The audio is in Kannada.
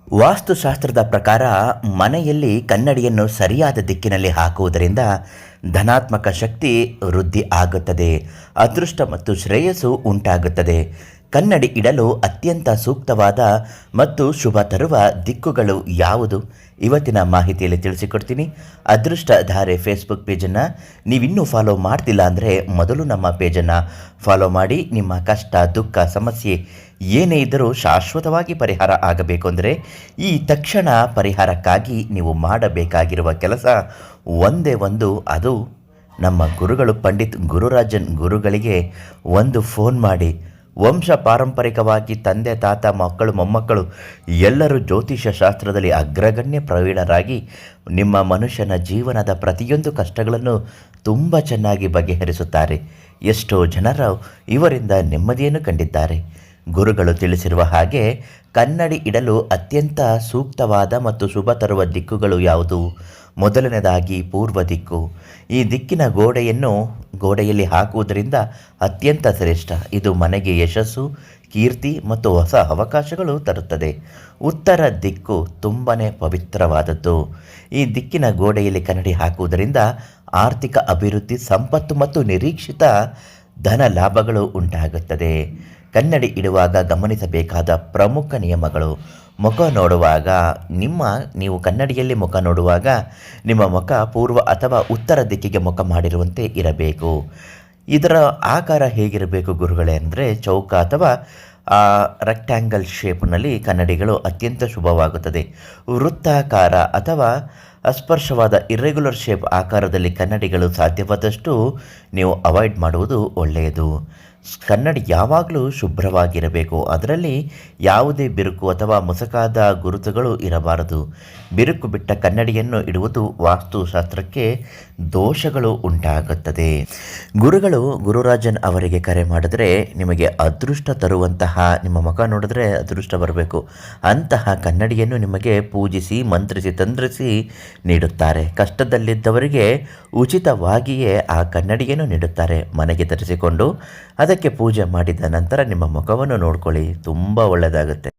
ವಾಸ್ತುಶಾಸ್ತ್ರದ ಪ್ರಕಾರ ಮನೆಯಲ್ಲಿ ಕನ್ನಡಿಯನ್ನು ಸರಿಯಾದ ದಿಕ್ಕಿನಲ್ಲಿ ಹಾಕುವುದರಿಂದ ಧನಾತ್ಮಕ ಶಕ್ತಿ ವೃದ್ಧಿ ಆಗುತ್ತದೆ, ಅದೃಷ್ಟ ಮತ್ತು ಶ್ರೇಯಸ್ಸು ಉಂಟಾಗುತ್ತದೆ. ಕನ್ನಡಿ ಇಡಲು ಅತ್ಯಂತ ಸೂಕ್ತವಾದ ಮತ್ತು ಶುಭ ತರುವ ದಿಕ್ಕುಗಳು ಯಾವುದು? ಇವತ್ತಿನ ಮಾಹಿತಿಯಲ್ಲಿ ತಿಳಿಸಿಕೊಡ್ತೀನಿ. ಅದೃಷ್ಟಧಾರೆ ಫೇಸ್ಬುಕ್ ಪೇಜನ್ನು ನೀವಿನ್ನೂ ಫಾಲೋ ಮಾಡ್ತಿಲ್ಲ ಅಂದರೆ ಮೊದಲು ನಮ್ಮ ಪೇಜನ್ನು ಫಾಲೋ ಮಾಡಿ. ನಿಮ್ಮ ಕಷ್ಟ, ದುಃಖ, ಸಮಸ್ಯೆ ಏನೇ ಇದ್ದರೂ ಶಾಶ್ವತವಾಗಿ ಪರಿಹಾರ ಆಗಬೇಕು ಅಂದರೆ ಈ ತಕ್ಷಣ ಪರಿಹಾರಕ್ಕಾಗಿ ನೀವು ಮಾಡಬೇಕಾಗಿರುವ ಕೆಲಸ ಒಂದೇ ಒಂದು. ಅದು ನಮ್ಮ ಗುರುಗಳು ಪಂಡಿತ್ ಗುರುರಾಜನ್ ಗುರುಗಳಿಗೆ ಒಂದು ಫೋನ್ ಮಾಡಿ. ವಂಶ ಪಾರಂಪರಿಕವಾಗಿ ತಂದೆ, ತಾತ, ಮಕ್ಕಳು, ಮೊಮ್ಮಕ್ಕಳು ಎಲ್ಲರೂ ಜ್ಯೋತಿಷ್ಯ ಶಾಸ್ತ್ರದಲ್ಲಿ ಅಗ್ರಗಣ್ಯ ಪ್ರವೀಣರಾಗಿ ನಿಮ್ಮ ಮನುಷ್ಯನ ಜೀವನದ ಪ್ರತಿಯೊಂದು ಕಷ್ಟಗಳನ್ನು ತುಂಬ ಚೆನ್ನಾಗಿ ಬಗೆಹರಿಸುತ್ತಾರೆ. ಎಷ್ಟೋ ಜನರು ಇವರಿಂದ ನೆಮ್ಮದಿಯನ್ನು ಕಂಡಿದ್ದಾರೆ. ಗುರುಗಳು ತಿಳಿಸಿರುವ ಹಾಗೆ ಕನ್ನಡಿ ಇಡಲು ಅತ್ಯಂತ ಸೂಕ್ತವಾದ ಮತ್ತು ಶುಭ ತರುವ ದಿಕ್ಕುಗಳು ಯಾವುದು? ಮೊದಲನೇದಾಗಿ ಪೂರ್ವ ದಿಕ್ಕು. ಈ ದಿಕ್ಕಿನ ಗೋಡೆಯಲ್ಲಿ ಹಾಕುವುದರಿಂದ ಅತ್ಯಂತ ಶ್ರೇಷ್ಠ. ಇದು ಮನೆಗೆ ಯಶಸ್ಸು, ಕೀರ್ತಿ ಮತ್ತು ಹೊಸ ಅವಕಾಶಗಳು ತರುತ್ತದೆ. ಉತ್ತರ ದಿಕ್ಕು ತುಂಬನೇ ಪವಿತ್ರವಾದದ್ದು. ಈ ದಿಕ್ಕಿನ ಗೋಡೆಯಲ್ಲಿ ಕನ್ನಡಿ ಹಾಕುವುದರಿಂದ ಆರ್ಥಿಕ ಅಭಿವೃದ್ಧಿ, ಸಂಪತ್ತು ಮತ್ತು ನಿರೀಕ್ಷಿತ ಧನ ಲಾಭಗಳು ಉಂಟಾಗುತ್ತದೆ. ಕನ್ನಡಿ ಇಡುವಾಗ ಗಮನಿಸಬೇಕಾದ ಪ್ರಮುಖ ನಿಯಮಗಳು. ಮುಖ ನೋಡುವಾಗ ನೀವು ಕನ್ನಡಿಯಲ್ಲಿ ಮುಖ ನೋಡುವಾಗ ನಿಮ್ಮ ಮುಖ ಪೂರ್ವ ಅಥವಾ ಉತ್ತರ ದಿಕ್ಕಿಗೆ ಮುಖ ಮಾಡಿರುವಂತೆ ಇರಬೇಕು. ಇದರ ಆಕಾರ ಹೇಗಿರಬೇಕು ಗುರುಗಳೇ ಅಂದರೆ ಚೌಕ ಅಥವಾ ರೆಕ್ಟ್ಯಾಂಗಲ್ ಶೇಪ್ನಲ್ಲಿ ಕನ್ನಡಿಗಳು ಅತ್ಯಂತ ಶುಭವಾಗುತ್ತದೆ. ವೃತ್ತಾಕಾರ ಅಥವಾ ಅಸ್ಪರ್ಶವಾದ ಇರ್ರೆಗ್ಯುಲರ್ ಶೇಪ್ ಆಕಾರದಲ್ಲಿ ಕನ್ನಡಿಗಳು ಸಾಧ್ಯವಾದಷ್ಟು ನೀವು ಅವಾಯ್ಡ್ ಮಾಡುವುದು ಒಳ್ಳೆಯದು. ಕನ್ನಡಿ ಯಾವಾಗಲೂ ಶುಭ್ರವಾಗಿರಬೇಕು. ಅದರಲ್ಲಿ ಯಾವುದೇ ಬಿರುಕು ಅಥವಾ ಮುಸುಕಾದ ಗುರುತುಗಳು ಇರಬಾರದು. ಬಿರುಕು ಬಿಟ್ಟ ಕನ್ನಡಿಯನ್ನು ಇಡುವುದು ವಾಸ್ತುಶಾಸ್ತ್ರಕ್ಕೆ ದೋಷಗಳು ಉಂಟಾಗುತ್ತದೆ. ಗುರುಗಳು ಗುರುರಾಜನ್ ಅವರಿಗೆ ಕರೆ ಮಾಡಿದ್ರೆ ನಿಮಗೆ ಅದೃಷ್ಟ ತರುವಂತಹ, ನಿಮ್ಮ ಮುಖ ನೋಡಿದ್ರೆ ಅದೃಷ್ಟ ಬರಬೇಕು ಅಂತಹ ಕನ್ನಡಿಯನ್ನು ನಿಮಗೆ ಪೂಜಿಸಿ, ಮಂತ್ರಿಸಿ, ತಂತ್ರಿಸಿ ನೀಡುತ್ತಾರೆ. ಕಷ್ಟದಲ್ಲಿದ್ದವರಿಗೆ ಉಚಿತವಾಗಿಯೇ ಆ ಕನ್ನಡಿಯನ್ನು ನೀಡುತ್ತಾರೆ. ಮನೆಗೆ ತರಿಸಿಕೊಂಡು ಅದಕ್ಕೆ ಪೂಜೆ ಮಾಡಿದ ನಂತರ ನಿಮ್ಮ ಮುಖವನ್ನು ನೋಡ್ಕೊಳ್ಳಿ, ತುಂಬ ಒಳ್ಳೆಯದಾಗುತ್ತೆ.